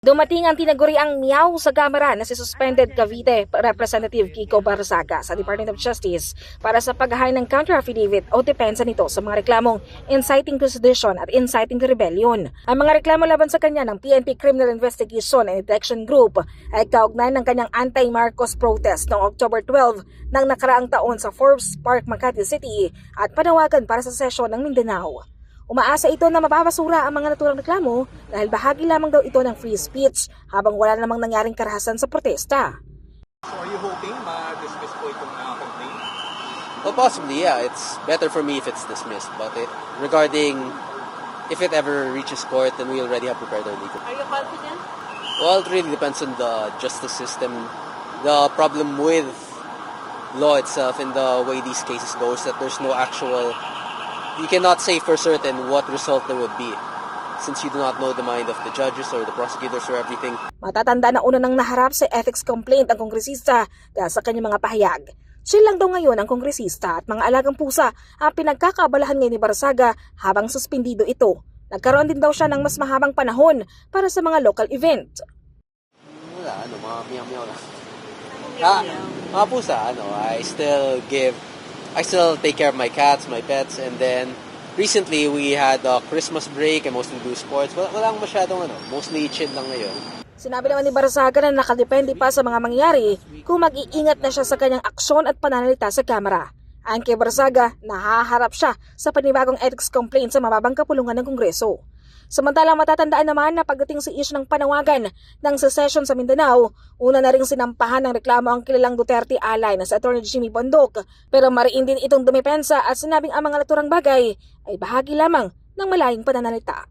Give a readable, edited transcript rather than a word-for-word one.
Dumating ang tinaguriang miyaw sa Kamara na si suspended Cavite Representative Kiko Barzaga sa Department of Justice para sa paghahain ng counter-affidavit o depensa nito sa mga reklamong inciting to sedition at inciting to rebellion. Ang mga reklamo laban sa kanya ng PNP Criminal Investigation and Detection Group ay kaugnay ng kanyang anti-Marcos protest noong October 12 ng nakaraang taon sa Forbes Park, Makati City at panawagan para sa sesyon ng Mindanao. Umaasa ito na mababasura ang mga naturang reklamo dahil bahagi lamang daw ito ng free speech habang wala namang nangyaring karahasan sa protesta. So are you hoping ma-dismiss po itong complaint? Well, possibly, yeah. It's better for me if it's dismissed. But regarding if it ever reaches court, then we already have prepared our legal. Are you confident? Well, it really depends on the justice system. The problem with law itself and the way these cases go is that there's no actual... You cannot say for certain what result there would be since you do not know the mind of the judges or the prosecutors or everything. Matatanda na una nang naharap sa ethics complaint ang kongresista dahil sa kanyang mga pahayag. Siya lang daw ngayon ang kongresista at mga alagang pusa ang pinagkakabalahan ngayon ni Barzaga habang suspendido ito. Nagkaroon din daw siya ng mas mahabang panahon para sa mga local event. Wala, mga miyaw-miyaw lang. Mga pusa, I still take care of my cats, my pets, and then recently we had a Christmas break and mostly do sports. Walang masyadong mostly chill lang ngayon. Sinabi naman ni Barzaga na nakadepende pa sa mga mangyayari kung mag-iingat na siya sa kanyang aksyon at pananalita sa Kamara. Ayon kay Barzaga, nahaharap siya sa panibagong ethics complaint sa mababang kapulungan ng Kongreso. Samantalang matatandaan naman na pagdating sa issue ng panawagan ng secession sa Mindanao, una na ring sinampahan ng reklamo ang kilalang Duterte ally na si Atty. Jimmy Bondoc, pero mariin din itong dumepensa at sinabing ang mga naturang bagay ay bahagi lamang ng malayang pananalita.